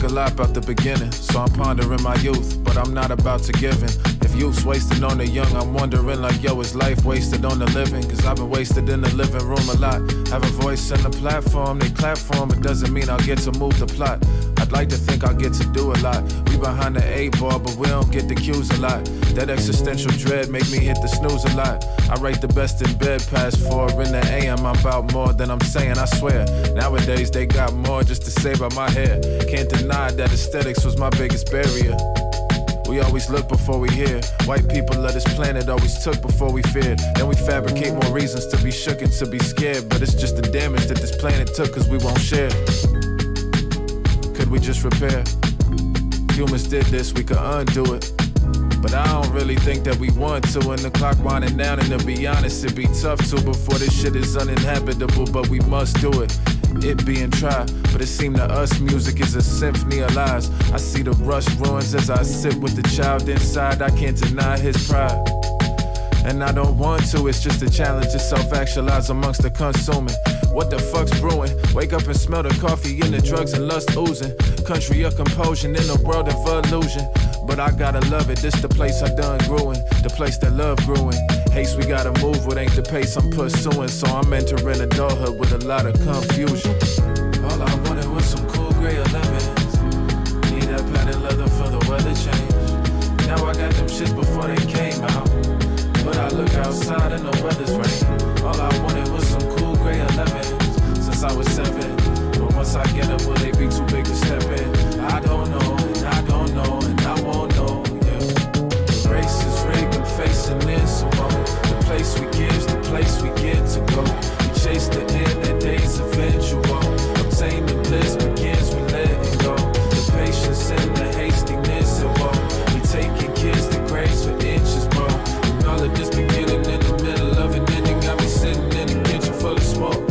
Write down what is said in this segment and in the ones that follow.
A lot about the beginning, so I'm pondering my youth, but I'm not about to give in. If youth's wasted on the young, I'm wondering like, yo, is life wasted on the living? Cause I've been wasted in the living room a lot. Have a voice and a platform, they platform, it doesn't mean I'll get to move the plot. I'd like to think I'll get to do a lot. We behind the 8 ball, but we don't get the cues a lot. That existential dread make me hit the snooze a lot. I rate the best in bed, past 4 in the AM. I'm about more than I'm saying, I swear. Nowadays they got more just to say about my hair. Can't deny that aesthetics was my biggest barrier. We always look before we hear. White people of this planet always took before we feared. Then we fabricate more reasons to be shook and to be scared. But it's just the damage that this planet took cause we won't share. Could we just repair? Humans did this, we could undo it. But I don't really think that we want to. And the clock winding down, and to be honest, it'd be tough to before this shit is uninhabitable. But we must do it. It being tried, but it seemed to us music is a symphony of lies. I see the rush ruins as I sit with the child inside. I can't deny his pride, and I don't want to. It's just a challenge to self-actualize amongst the consuming. What the fuck's brewing? Wake up and smell the coffee and the drugs and lust oozing. Country of composure in a world of illusion. But I gotta love it, this the place I done grew in. The place that love grew in. Haste we gotta move with ain't the pace I'm pursuing. So I'm entering adulthood with a lot of confusion. All I wanted was some cool gray 11s. Need that padded leather for the weather change. Now I got them shits before they came out. But I look outside and the weather's rain. All I wanted was some cool gray 11s since I was 7. But once I get them, will they be too big to step in? I don't know, and I don't know, and I won't know, yeah. The race is rigged, I'm facing this alone. The place we give's the place we get to go. We chase the end, that day's eventual. Obtain the bliss begins with letting go. The patience and the hastiness of woe. We taking kids to graves for inches, bro. And all of this beginning in the middle of an ending got me sitting in the kitchen full of smoke.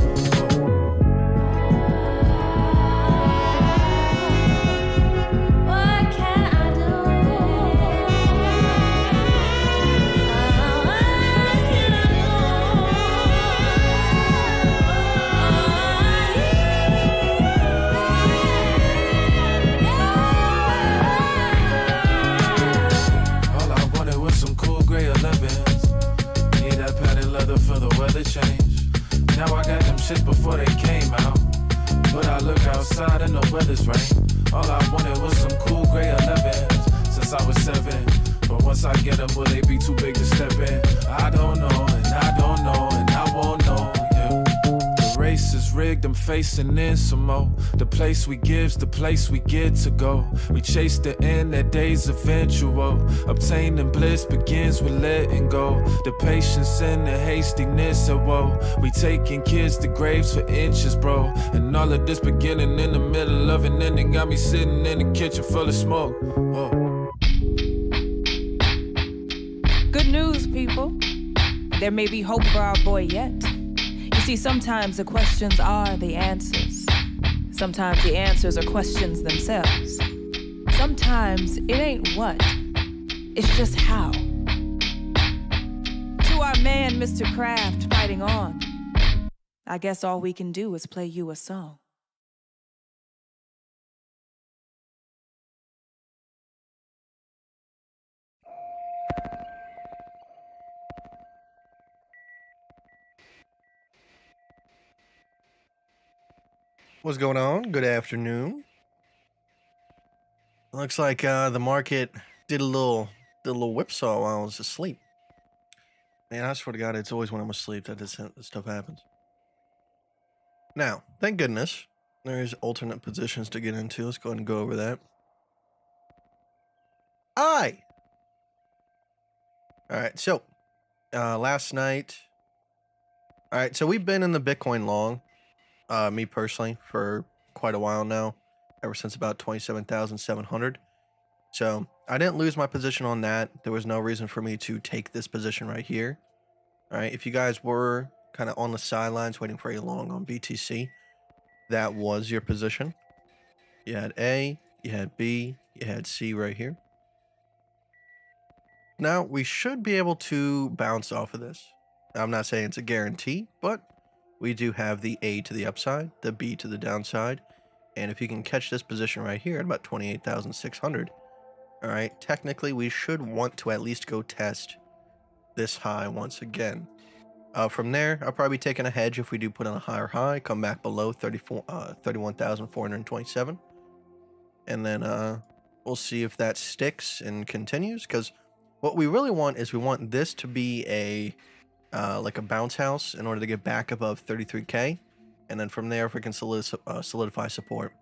Change. Now I got them shits before they came out. But I look outside and the weather's rain. All I wanted was some cool gray 11s since I was 7. But once I get them, will they be too big to step in? I don't know, and I don't know, and I won't know, yeah. The race is rigged, I'm facing in some more. The place we give's the place we get to go. We chase the end, that day's eventual. Obtaining bliss begins with letting go. The patience and the hastiness of woe. We taking kids to graves for inches, bro. And all of this beginning in the middle of an ending got me sitting in the kitchen full of smoke. Whoa. Good news, people. There may be hope for our boy yet. You see, sometimes the questions are the answers. Sometimes the answers are questions themselves. Sometimes it ain't what, it's just how. To our man, Mr. Kraft, fighting on, I guess all we can do is play you a song. What's going on? Good afternoon. Looks like the market did a little whipsaw while I was asleep. Man, I swear to God, it's always when I'm asleep that this stuff happens. Now, thank goodness, there's alternate positions to get into. Let's go ahead and go over that. Alright, so last night. Alright, so we've been in the Bitcoin long. Me personally, for quite a while now, ever since about 27,700. So I didn't lose my position on that. There was no reason for me to take this position right here. All right, if you guys were kind of on the sidelines waiting for a long on BTC, that was your position. You had A, you had B, you had C right here. Now, we should be able to bounce off of this. I'm not saying it's a guarantee, but we do have the A to the upside, the B to the downside. And if you can catch this position right here at about 28,600, all right, technically we should want to at least go test this high once again. From there, I'll probably be taking a hedge if we do put on a higher high, come back below 31,427. And then we'll see if that sticks and continues, because what we really want is we want this to be a like a bounce house in order to get back above 33K. And then from there, if we can solidify support.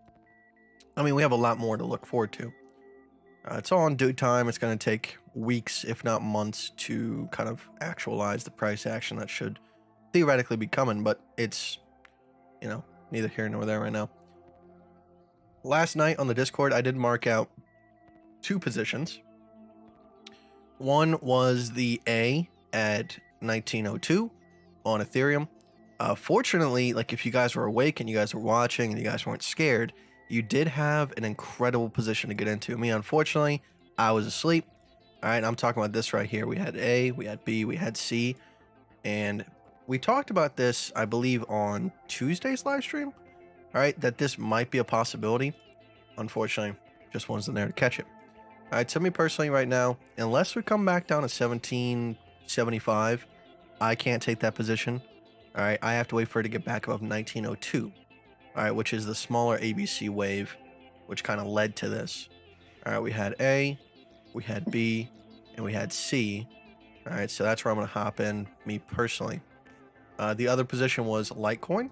I mean, we have a lot more to look forward to. It's all in due time. It's going to take weeks, if not months, to kind of actualize the price action that should theoretically be coming. But it's, you know, neither here nor there right now. Last night on the Discord, I did mark out 2 positions. One was the A at 1902 on Ethereum. Fortunately, like if you guys were awake and you guys were watching and you guys weren't scared, you did have an incredible position to get into. Me, unfortunately, I was asleep. All right, I'm talking about this right here. We had A, we had B, we had C, and we talked about this, I believe, on Tuesday's live stream. All right, that this might be a possibility. Unfortunately, just wasn't there to catch it. All right, to me personally right now, unless we come back down to 1775, I can't take that position. All right, I have to wait for it to get back above 1902. All right, which is the smaller ABC wave, which kind of led to this. All right, we had A, we had B, and we had C. All right, so that's where I'm going to hop in, me personally. The other position was Litecoin.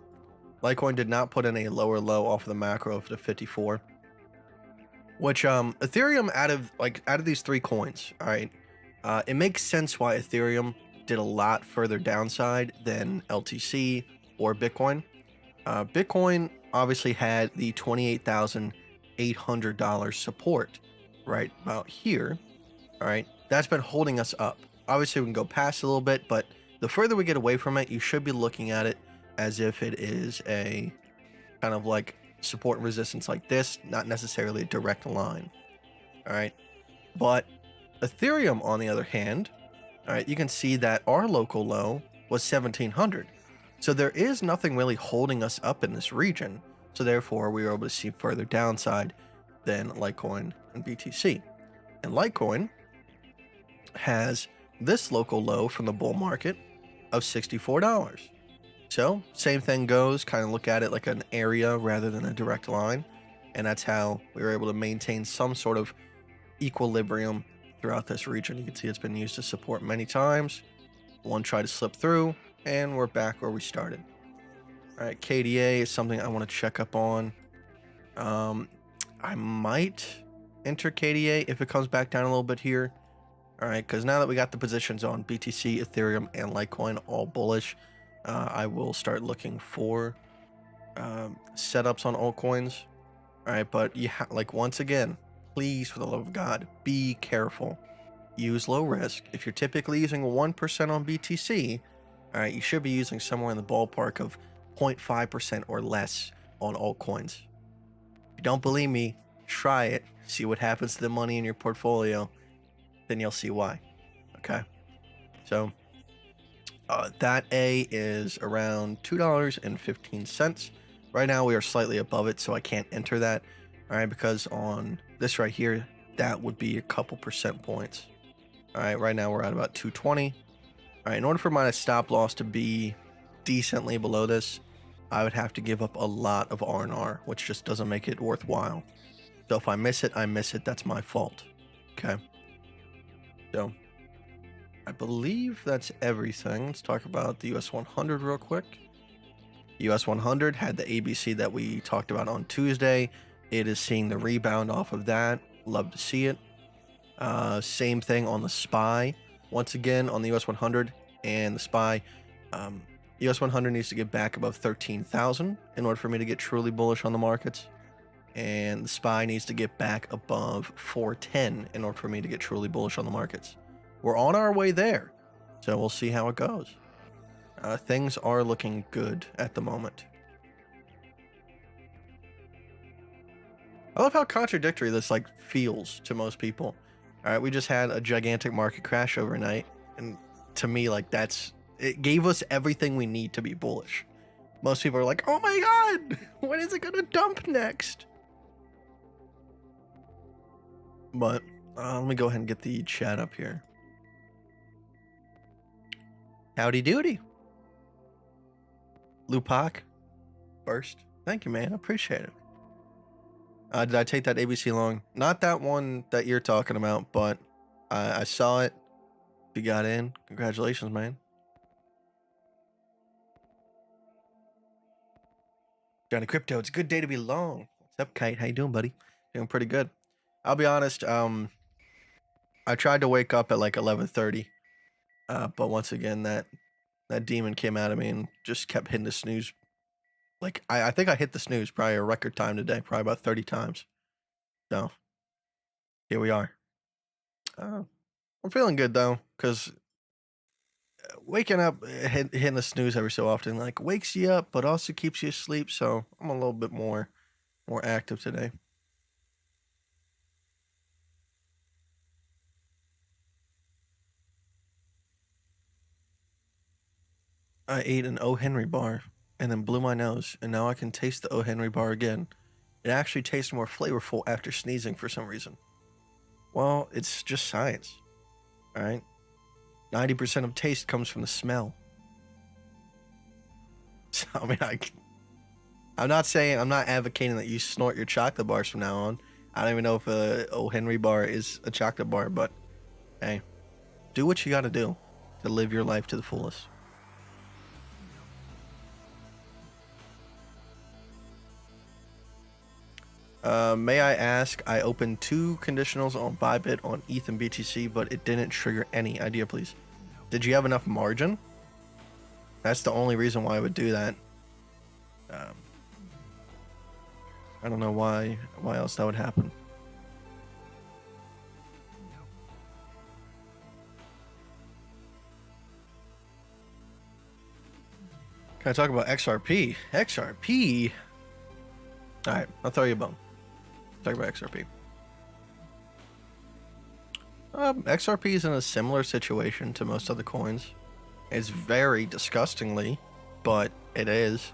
Litecoin did not put in a lower low off of the macro of the 54. Which Ethereum, out of these 3 coins, all right, it makes sense why Ethereum did a lot further downside than LTC or Bitcoin. Bitcoin obviously had the $28,800 support right about here. All right, that's been holding us up. Obviously, we can go past a little bit, but the further we get away from it, you should be looking at it as if it is a kind of like support and resistance like this, not necessarily a direct line. All right, but Ethereum, on the other hand, all right, you can see that our local low was 1700. So there is nothing really holding us up in this region. So therefore, we were able to see further downside than Litecoin and BTC. And Litecoin has this local low from the bull market of $64. So same thing goes, kind of look at it like an area rather than a direct line. And that's how we were able to maintain some sort of equilibrium throughout this region. You can see it's been used to support many times. One tried to slip through, and we're back where we started. All right, KDA is something I want to check up on. I might enter KDA if it comes back down a little bit here. All right, because now that we got the positions on BTC, Ethereum, and Litecoin all bullish, I will start looking for setups on altcoins. All right, but like once again, please, for the love of God, be careful. Use low risk. If you're typically using 1% on BTC, all right, you should be using somewhere in the ballpark of 0.5% or less on altcoins. If you don't believe me, try it. See what happens to the money in your portfolio. Then you'll see why. Okay. So that A is around $2.15. Right now we are slightly above it, so I can't enter that. All right, because on this right here, that would be a couple percent points. All right, right now we're at about 220. All right, in order for my stop loss to be decently below this, I would have to give up a lot of R&R, which just doesn't make it worthwhile. So if I miss it, I miss it. That's my fault. Okay. So I believe that's everything. Let's talk about the US 100 real quick. US 100 had the ABC that we talked about on Tuesday. It is seeing the rebound off of that. Love to see it. Same thing on the SPY. Once again, on the US 100 and the SPY, US 100 needs to get back above 13,000 in order for me to get truly bullish on the markets. And the SPY needs to get back above 410 in order for me to get truly bullish on the markets. We're on our way there, so we'll see how it goes. Things are looking good at the moment. I love how contradictory this like feels to most people. All right, we just had a gigantic market crash overnight, and to me, like it gave us everything we need to be bullish. Most people are like, "Oh my god, when is it gonna dump next?" But let me go ahead and get the chat up here. Howdy doody. Lupac first. Thank you, man. I appreciate it. Did I take that ABC long? Not that one that you're talking about, but I saw it. If you got in, congratulations, man. Johnny Crypto, it's a good day to be long. What's up, Kite? How you doing, buddy? Doing pretty good. I'll be honest. I tried to wake up at like 11:30, but once again, that demon came out of me and just kept hitting the snooze. Like I think I hit the snooze probably a record time today, probably about 30 times. So here we are. I'm feeling good though, because waking up, hitting the snooze every so often, like wakes you up, but also keeps you asleep. So I'm a little bit more active today. I ate an O. Henry bar and then blew my nose, and now I can taste the O. Henry bar again. It actually tastes more flavorful after sneezing for some reason. Well, it's just science, all right? 90% of taste comes from the smell. So, I mean, I'm not advocating that you snort your chocolate bars from now on. I don't even know if a O. Henry bar is a chocolate bar, but hey, do what you gotta do to live your life to the fullest. May I ask, I opened 2 conditionals on Bybit on ETH and BTC, but it didn't trigger any. Idea, please. Did you have enough margin? That's the only reason why I would do that. I don't know why else that would happen. Can I talk about XRP? XRP? Alright, I'll throw you a bone. Talk about XRP. XRP is in a similar situation to most other coins. It's very disgustingly, but it is.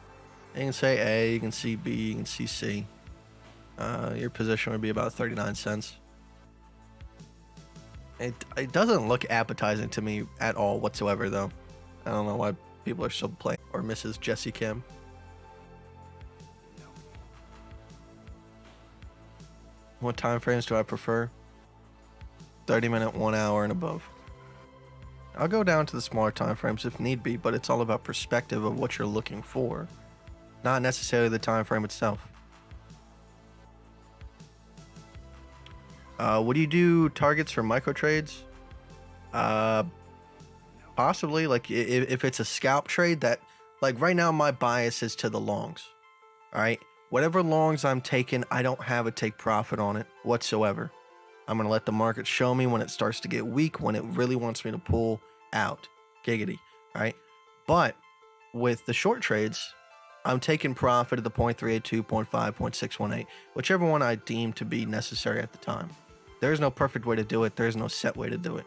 You can say A, you can see B, you can see C. Your position would be about 39 cents. It doesn't look appetizing to me at all whatsoever, though. I don't know why people are still playing. Or Mrs. Jessie Kim. What time frames do I prefer? 30-minute, 1 hour, and above. I'll go down to the smaller time frames if need be, but it's all about perspective of what you're looking for, not necessarily the time frame itself. Would you do targets for micro trades? Possibly. Like if it's a scalp trade, that like right now my bias is to the longs. All right. Whatever longs I'm taking, I don't have a take profit on it whatsoever. I'm going to let the market show me when it starts to get weak, when it really wants me to pull out. Giggity, right? But with the short trades, I'm taking profit at the 0.382, 0.5, 0.618, whichever one I deem to be necessary at the time. There's no perfect way to do it. There's no set way to do it.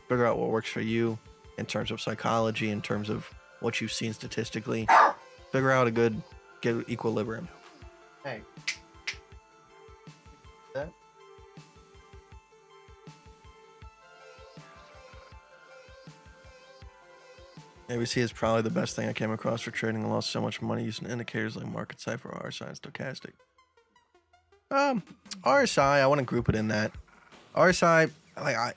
Figure out what works for you in terms of psychology, in terms of what you've seen statistically. Figure out a good equilibrium. Hey. That? ABC is probably the best thing I came across for trading. I lost so much money using indicators like market cipher, RSI, and stochastic. RSI, I want to group it in that. RSI, like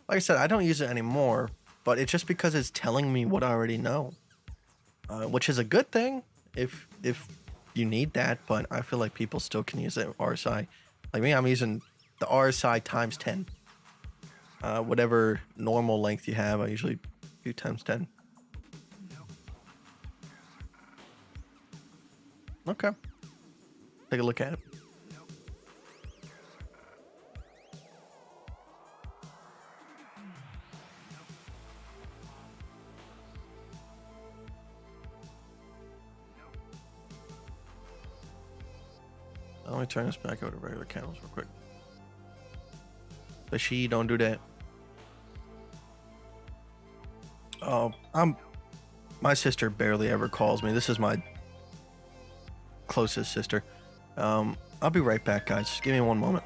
I said, I don't use it anymore, but it's just because it's telling me what I already know, which is a good thing if you need that. But I feel like people still can use it. RSI, like me, I'm using the RSI times 10. Whatever normal length you have, I usually do times 10. Okay, take a look at it. Let me turn this back over to regular candles real quick. But don't do that. Oh, my sister barely ever calls me. This is my closest sister. I'll be right back, guys. Just give me one moment.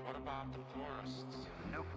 What about the forests? Nope.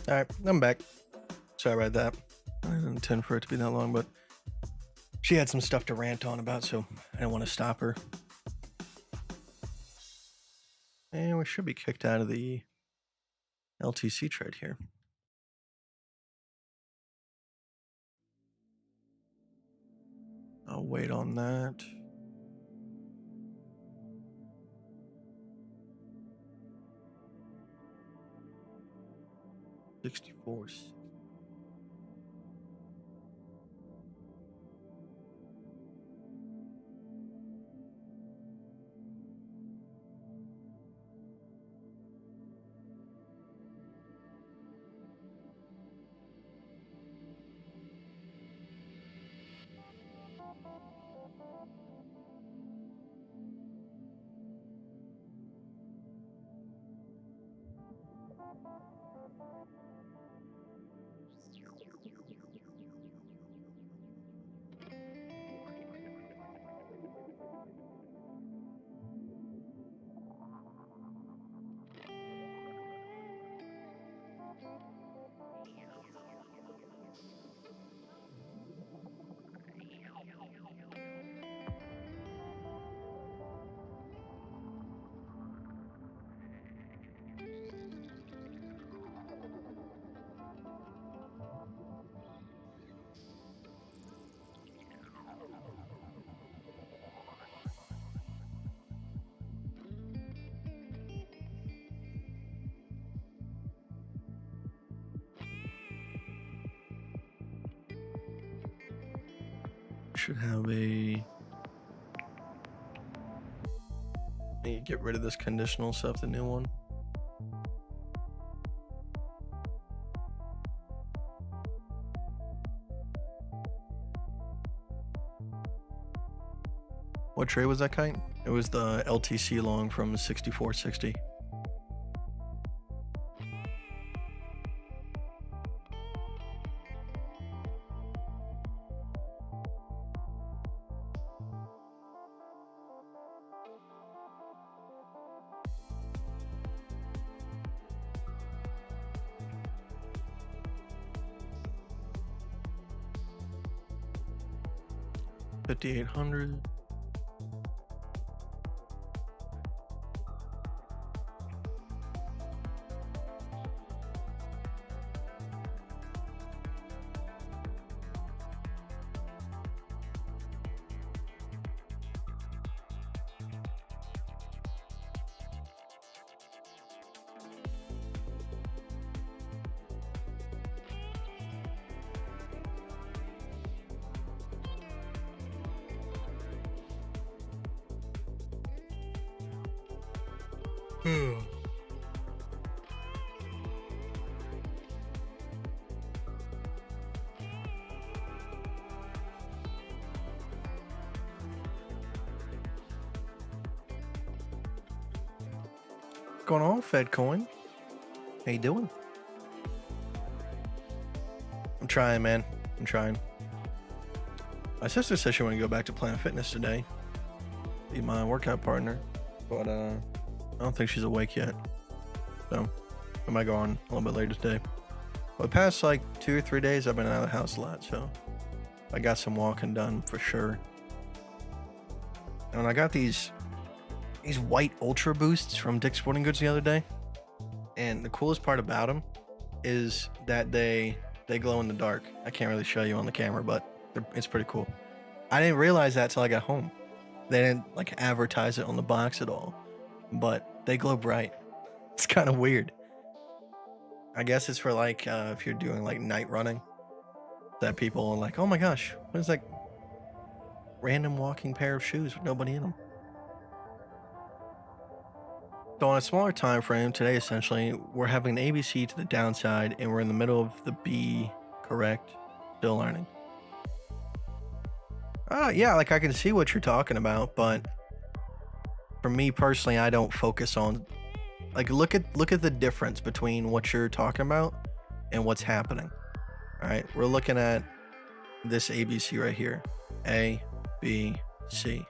All right, I'm back. Sorry about that. I didn't intend for it to be that long, but she had some stuff to rant on about, so I didn't want to stop her. And we should be kicked out of the LTC trade here. I'll wait on that. $64. Should have a... Need to get rid of this conditional stuff, the new one. What trade was that, Kite? It was the LTC long from 6460. $5,800. What's going on, FedCoin? How you doing? I'm trying, man. I'm trying. My sister said she wanted to go back to Planet Fitness today. Be my workout partner. But I don't think she's awake yet. So I might go on a little bit later today. But the past like 2 or 3 days I've been out of the house a lot, so I got some walking done for sure. And I got these white Ultra Boosts from Dick's Sporting Goods the other day. And the coolest part about them is that they glow in the dark. I can't really show you on the camera, but it's pretty cool. I didn't realize that till I got home. They didn't like advertise it on the box at all, but they glow bright. It's kind of weird. I guess it's for like if you're doing like night running, that people are like, oh my gosh, what is that random walking pair of shoes with nobody in them? So on a smaller time frame today, essentially, we're having an ABC to the downside, and we're in the middle of the B, correct? Still learning. Yeah, like I can see what you're talking about, but for me personally, I don't focus on, like, look at the difference between what you're talking about and what's happening. All right, we're looking at this ABC right here, A, B, C.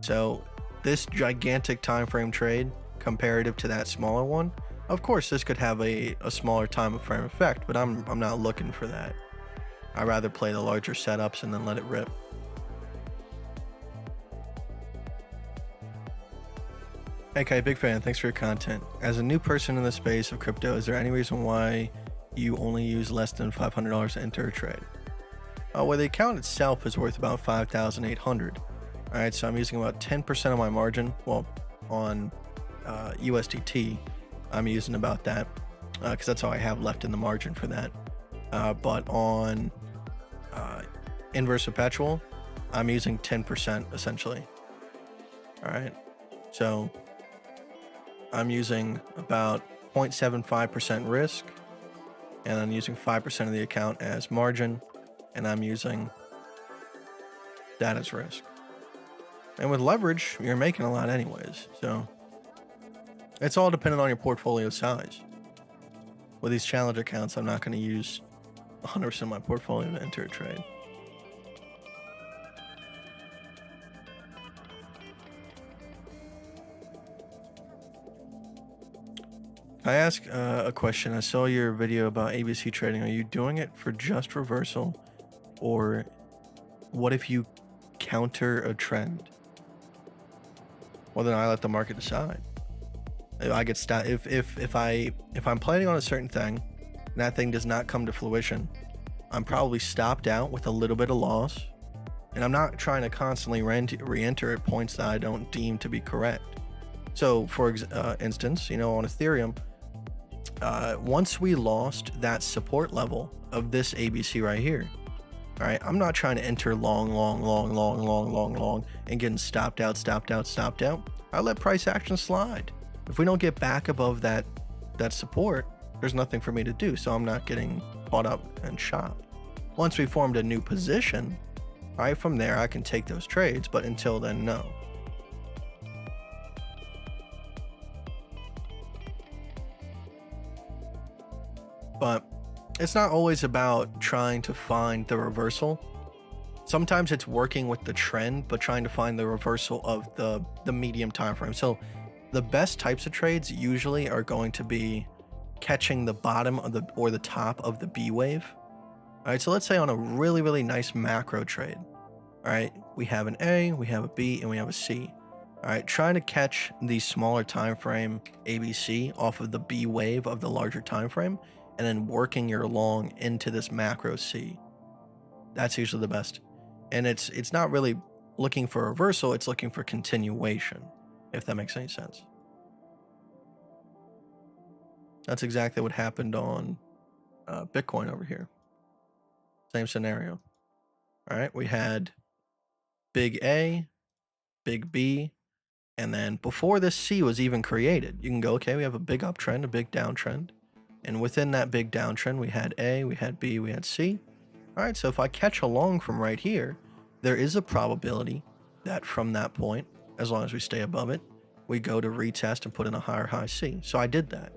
So this gigantic time frame trade comparative to that smaller one, Of course, this could have a smaller time frame effect, but I'm not looking for that. I'd rather play the larger setups and then let it rip. Hey Kite, big fan. Thanks for your content. As a new person in the space of crypto, is there any reason why you only use less than $500 to enter a trade? Well, the account itself is worth about $5,800. All right, so I'm using about 10% of my margin. Well, on USDT, I'm using about that because that's all I have left in the margin for that. But on Inverse Perpetual, I'm using 10% essentially. All right, so I'm using about 0.75% risk, and I'm using 5% of the account as margin, and I'm using that as risk. And with leverage, you're making a lot anyways, so it's all dependent on your portfolio size. With these challenge accounts, I'm not going to use 100% of my portfolio to enter a trade. I ask a question. I saw your video about ABC trading. Are you doing it for just reversal, or what if you counter a trend? Well, then I let the market decide. I get if I'm planning on a certain thing and that thing does not come to fruition, I'm probably stopped out with a little bit of loss, and I'm not trying to constantly re-enter at points that I don't deem to be correct. So, for instance, on Ethereum, once we lost that support level of this ABC right here, all right, I'm not trying to enter long, and getting stopped out. I let price action slide. If we don't get back above that support, there's nothing for me to do, so I'm not getting caught up and shopped. Once we formed a new position, all right, from there I can take those trades, but until then, no. But it's not always about trying to find the reversal. Sometimes it's working with the trend, but trying to find the reversal of the medium time frame. So the best types of trades usually are going to be catching the bottom of the top of the B wave. All right, so let's say on a really, really nice macro trade, all right, we have an A, we have a B, and we have a C. All right, trying to catch the smaller time frame ABC off of the B wave of the larger time frame, and then working your long into this macro C. That's usually the best. And it's not really looking for a reversal, it's looking for continuation, if that makes any sense. That's exactly what happened on Bitcoin over here. Same scenario. All right, we had big A, big B, and then before this C was even created, you can go, okay, we have a big uptrend, a big downtrend. And within that big downtrend, we had A, we had B, we had C. All right, so if I catch a long from right here, there is a probability that from that point, as long as we stay above it, we go to retest and put in a higher high C. So I did that.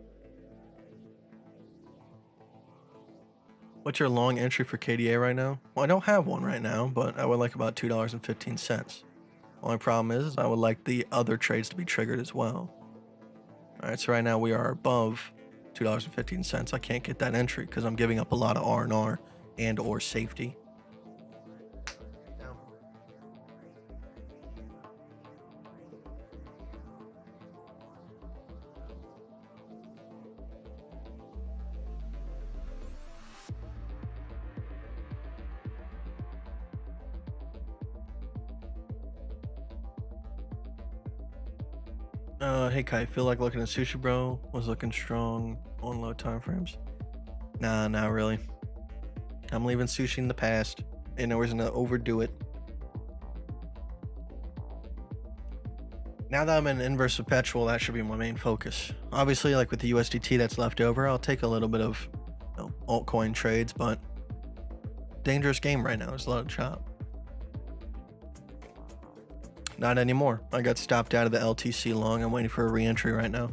What's your long entry for KDA right now? Well, I don't have one right now, but I would like about $2.15. Only problem is I would like the other trades to be triggered as well. All right, so right now we are above $2.15. I can't get that entry because I'm giving up a lot of R&R and or safety. Hey Kite, feel like looking at Sushi Bro was looking strong on low time frames. Nah, not really. I'm leaving sushi in the past, and there wasn't to overdo it. Now that I'm in Inverse Perpetual, that should be my main focus. Obviously, like with the USDT that's left over, I'll take a little bit of altcoin trades, but dangerous game right now. There's a lot of chop. Not anymore. I got stopped out of the LTC long. I'm waiting for a re-entry right now.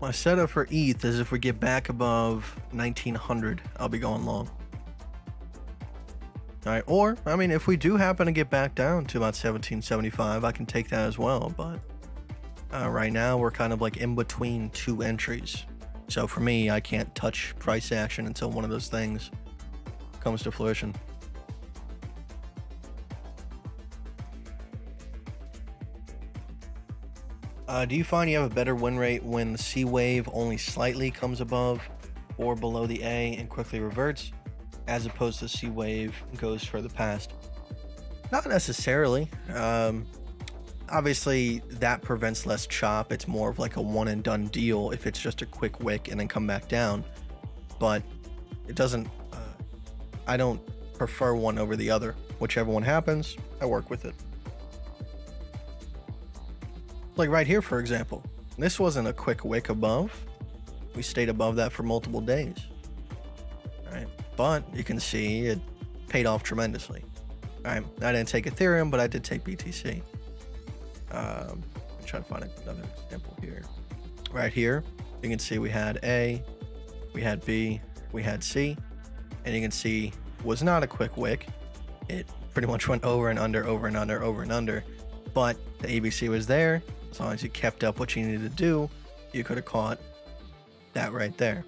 My setup for ETH is if we get back above 1900, I'll be going long. Alright, or, I mean, if we do happen to get back down to about 1775, I can take that as well, but right now we're kind of like in between two entries. So for me, I can't touch price action until one of those things comes to fruition. Do you find you have a better win rate when the C wave only slightly comes above or below the A and quickly reverts, as opposed to C wave goes further past? Not necessarily. Obviously, that prevents less chop. It's more of like a one and done deal if it's just a quick wick and then come back down. But it doesn't, I don't prefer one over the other. Whichever one happens, I work with it. Like right here, for example, this wasn't a quick wick above. We stayed above that for multiple days. All right, but you can see it paid off tremendously. All right, I didn't take Ethereum, but I did take BTC. I'm trying to find another example here. Right here, you can see we had A, we had B, we had C, and you can see was not a quick wick. It pretty much went over and under, over and under, over and under, but the ABC was there. As long as you kept up what you needed to do, you could have caught that right there.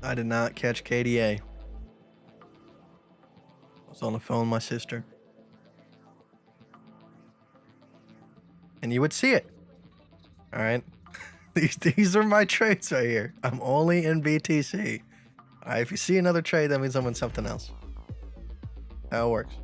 I did not catch KDA. I was on the phone with my sister. And you would see it. All right. These are my trades right here. I'm only in BTC. All right. If you see another trade, that means I'm in something else. How it works.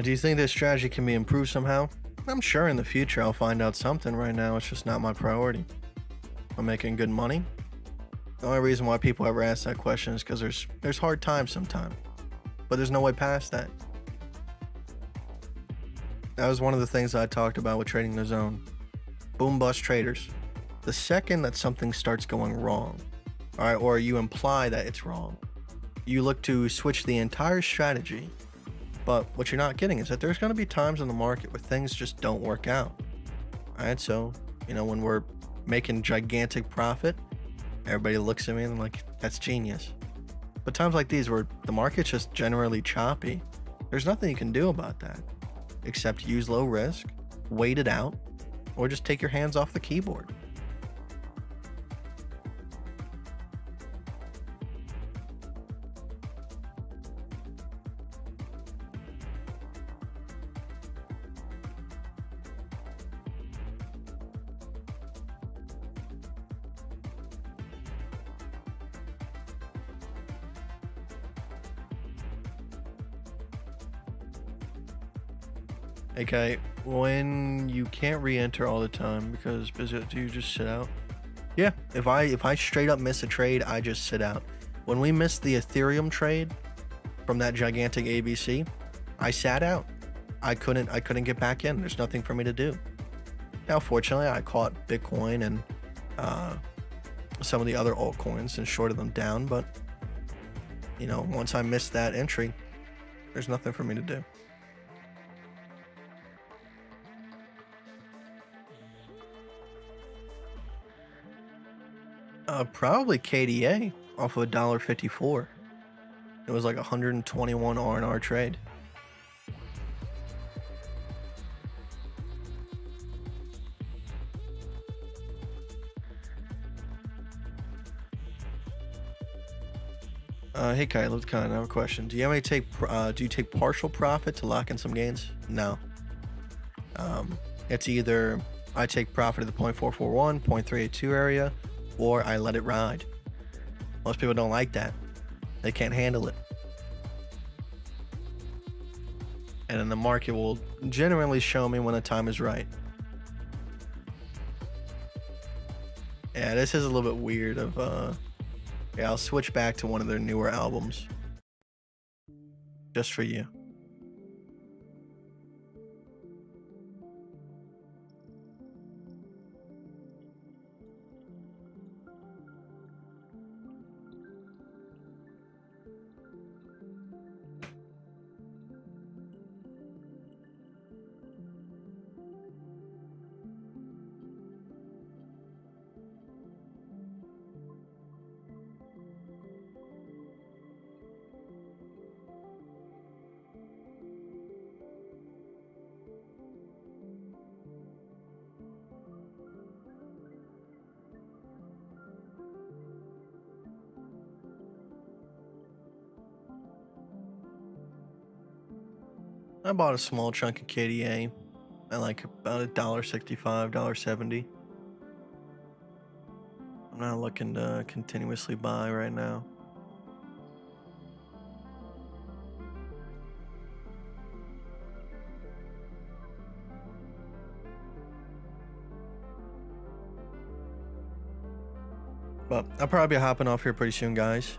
Do you think this strategy can be improved somehow? I'm sure in the future I'll find out something. Right now it's just not my priority. I'm making good money. The only reason why people ever ask that question is because there's hard times sometimes, but there's no way past that. That was one of the things I talked about with trading the zone. Boom bust traders. The second that something starts going wrong, all right, or you imply that it's wrong, you look to switch the entire strategy. But what you're not getting is that there's going to be times in the market where things just don't work out. All right, so, you know, when we're making gigantic profit, everybody looks at me and I'm like, that's genius. But times like these where the market's just generally choppy, there's nothing you can do about that except use low risk, wait it out, or just take your hands off the keyboard. Okay, when you can't re-enter all the time because do you just sit out? Yeah, if I straight up miss a trade, I just sit out. When we missed the Ethereum trade from that gigantic ABC, I sat out. I couldn't get back in. There's nothing for me to do. Now, fortunately, I caught Bitcoin and some of the other altcoins and shorted them down, but you know, once I missed that entry, there's nothing for me to do. Probably KDA off of $1.54. It was like 121 R&R trade. Hey Kite, I have a question. Do you take partial profit to lock in some gains? No. It's either I take profit at the 0.441, 0.382 area, or I let it ride. Most people don't like that. They can't handle it. And then the market will generally show me when the time is right. Yeah, this is a little bit weird yeah, I'll switch back to one of their newer albums. Just for you. I bought a small chunk of KDA at like about $1.65, $1.70. I'm not looking to continuously buy right now. But I'll probably be hopping off here pretty soon, guys.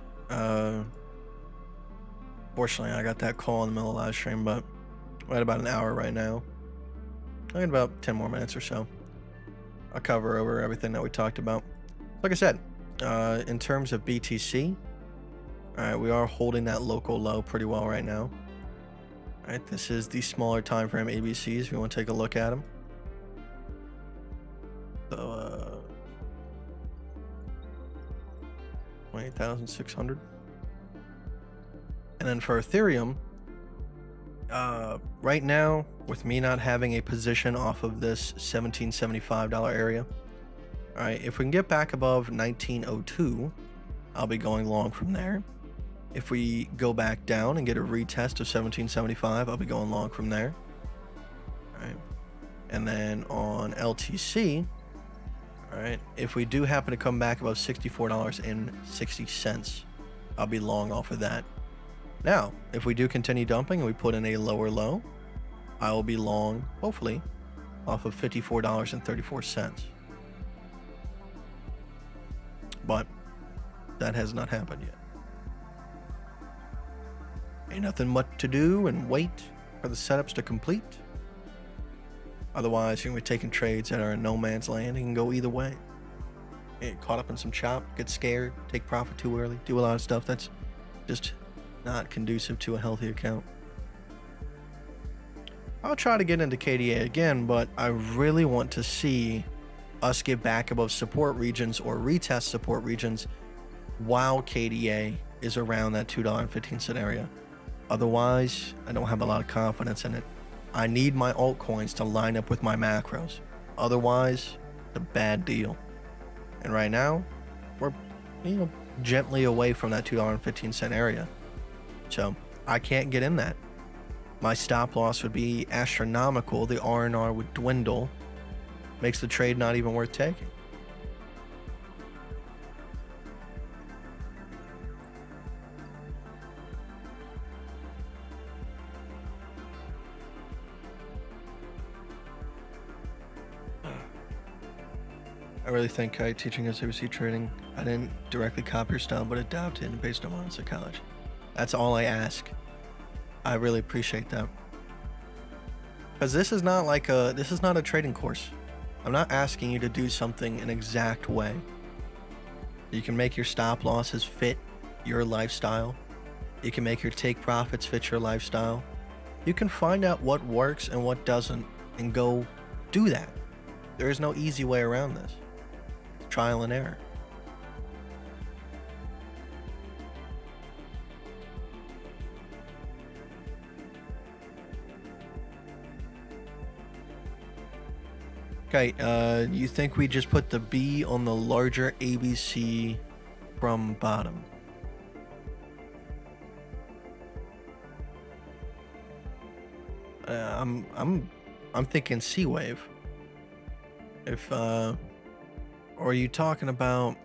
Fortunately, I got that call in the middle of live stream, but we're at about an hour right now. I got about 10 more minutes or so. I'll cover over everything that we talked about. Like I said, in terms of BTC, all right, we are holding that local low pretty well right now. All right, this is the smaller time frame ABCs if you want to take a look at them. So, 28,600. And then for Ethereum, right now, with me not having a position off of this $1775 area, all right, if we can get back above 1902, I'll be going long from there. If we go back down and get a retest of 1775, I'll be going long from there. All right, and then on LTC, all right, if we do happen to come back above $64.60, I'll be long off of that. Now, if we do continue dumping and we put in a lower low, I will be long, hopefully, off of $54.34. But that has not happened yet. Ain't nothing much to do and wait for the setups to complete. Otherwise, you're going to be taking trades that are in no man's land and can go either way. Get caught up in some chop, get scared, take profit too early, do a lot of stuff that's just not conducive to a healthy account. I'll try to get into KDA again, but I really want to see us get back above support regions or retest support regions while KDA is around that $2.15 area. Otherwise, I don't have a lot of confidence in it. I need my altcoins to line up with my macros. Otherwise, it's a bad deal. And right now, we're gently away from that $2.15 area. So I can't get in that. My stop loss would be astronomical. The R&R would dwindle. Makes the trade not even worth taking. I really think Kite teaching us ABC trading. I didn't directly copy your style, but adapted and based on my own psychology. That's all I ask. I really appreciate that. Because this is not a trading course. I'm not asking you to do something an exact way. You can make your stop losses fit your lifestyle. You can make your take profits fit your lifestyle. You can find out what works and what doesn't and go do that. There is no easy way around this. It's trial and error. Okay, you think we just put the B on the larger ABC from bottom? I'm I'm thinking C wave. If or are you talking about?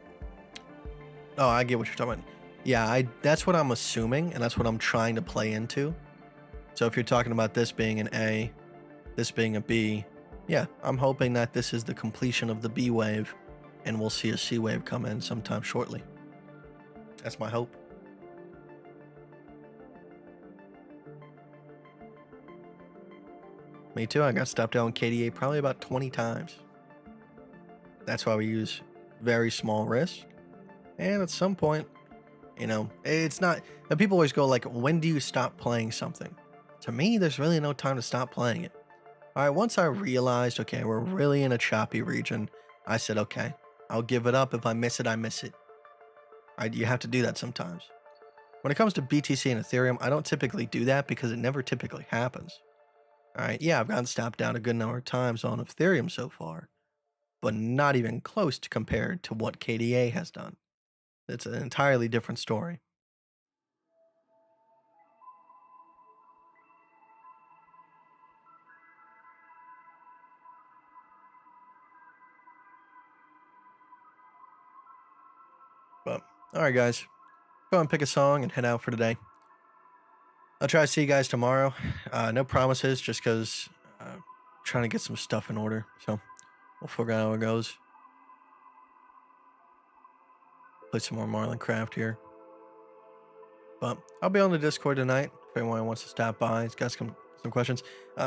Oh, I get what you're talking about. Yeah, that's what I'm assuming, and that's what I'm trying to play into. So if you're talking about this being an A, this being a B, yeah, I'm hoping that this is the completion of the B wave, and we'll see a C wave come in sometime shortly. That's my hope. Me too. I got stopped out on KDA probably about 20 times. That's why we use very small risk. And at some point, you know, it's not... People always go like, when do you stop playing something? To me, there's really no time to stop playing it. All right, once I realized, okay, we're really in a choppy region, I said, okay, I'll give it up. If I miss it, I miss it. You have to do that sometimes. When it comes to BTC and Ethereum, I don't typically do that because it never typically happens. All right, yeah, I've gotten stopped out a good number of times on Ethereum so far, but not even close to compared to what KDA has done. It's an entirely different story. But, all right, guys, go and pick a song and head out for today. I'll try to see you guys tomorrow. No promises, just because I'm trying to get some stuff in order. So we'll figure out how it goes. Play some more Marlin Craft here. But I'll be on the Discord tonight if anyone wants to stop by. He's got some questions.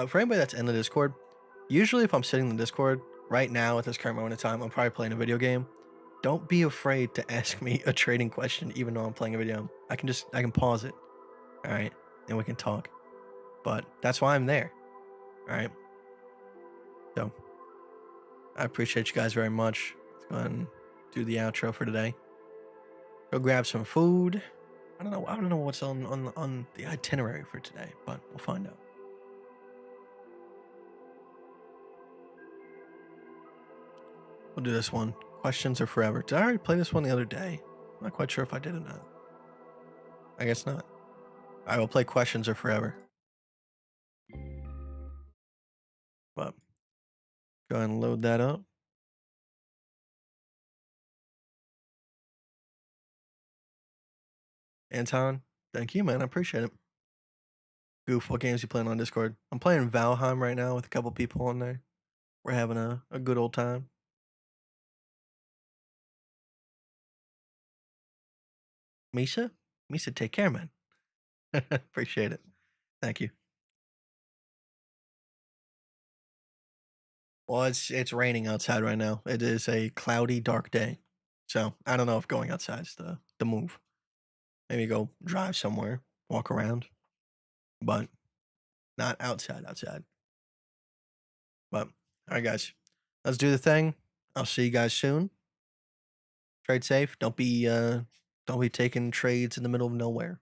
For anybody that's in the Discord, usually if I'm sitting in the Discord right now at this current moment in time, I'm probably playing a video game. Don't be afraid to ask me a trading question even though I'm playing a video. I can pause it. All right. And we can talk. But that's why I'm there. All right. So I appreciate you guys very much. Let's go ahead and do the outro for today. Go grab some food. I don't know what's on the itinerary for today, but we'll find out. We'll do this one. Questions are forever. Did I already play this one the other day? I'm not quite sure if I did or not. I guess not. I will play questions are forever. But go ahead and load that up. Anton, thank you, man. I appreciate it. Goof, what games you playing on Discord? I'm playing Valheim right now with a couple people on there. We're having a good old time. Misha, take care, man. Appreciate it. Thank you. Well, it's raining outside right now. It is a cloudy, dark day. So I don't know if going outside is the move. Maybe go drive somewhere, walk around, but not outside. But all right, guys, let's do the thing. I'll see you guys soon. Trade safe. Don't be taking trades in the middle of nowhere.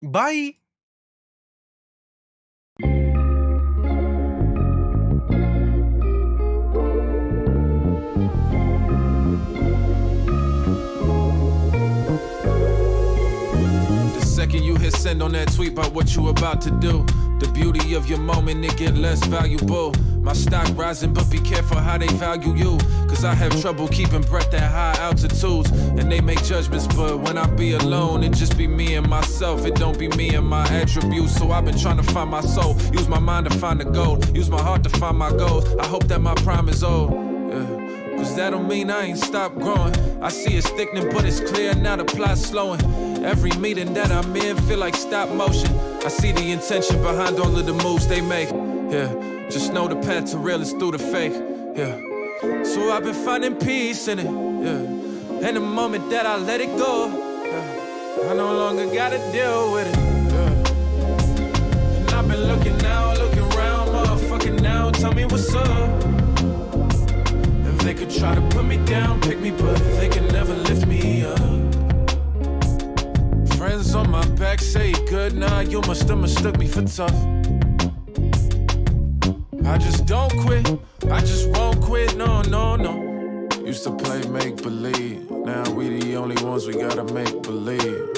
Bye. Second you hit send on that tweet about what you about to do, the beauty of your moment, it get less valuable. My stock rising, but be careful how they value you, cause I have trouble keeping breath at high altitudes, and they make judgments, but when I be alone, it just be me and myself, it don't be me and my attributes. So I've been trying to find my soul, use my mind to find the gold, use my heart to find my goals. I hope that my prime is old, yeah. Cause that don't mean I ain't stopped growing. I see it's thickening, but it's clear now the plot's slowing. Every meeting that I'm in feel like stop motion. I see the intention behind all of the moves they make. Yeah, just know the path to real is through the fake. Yeah, so I've been finding peace in it. Yeah, and the moment that I let it go, yeah, I no longer gotta deal with it. Yeah, and I've been looking now, looking around, motherfucking now. Tell me what's up. They could try to put me down, pick me, but they can never lift me up. Friends on my back say good, nah, you must have mistook me for tough. I just don't quit, I just won't quit, no, no, no. Used to play make-believe, now we the only ones we gotta make believe.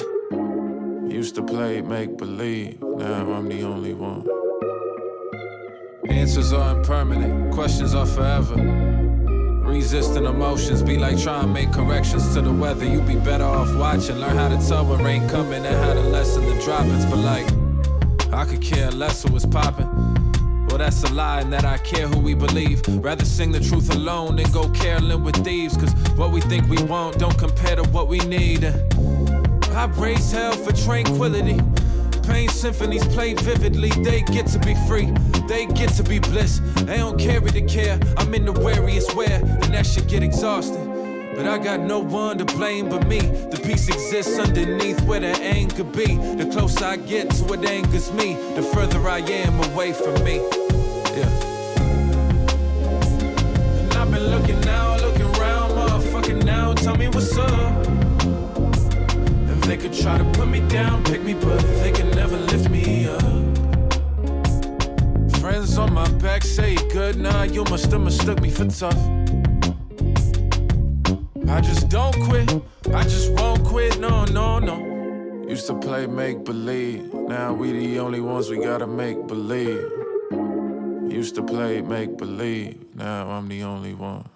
Used to play make-believe, now I'm the only one. Answers are impermanent, questions are forever. Resisting emotions be like trying to make corrections to the weather. You be better off watching, learn how to tell when rain coming and how to lessen the droppings. But like, I could care less who was popping. Well, that's a lie, and that I care who we believe. Rather sing the truth alone than go caroling with thieves. Cause what we think we want don't compare to what we need. I raise hell for tranquility. Pain symphonies play vividly. They get to be free, they get to be bliss. They don't carry the care, I'm in the wariest wear, and that shit get exhausted. But I got no one to blame but me. The peace exists underneath where the anger be. The closer I get to what angers me, the further I am away from me. Yeah. And I've been looking now, looking around, motherfucking now, tell me what's up. If they could try to put me down, pick me, but they can never lift me up. Friends on my back say good, nah, you must have mistook me for tough. I just don't quit, I just won't quit, no, no, no. Used to play make-believe, now we the only ones we gotta make believe. Used to play make-believe, now I'm the only one.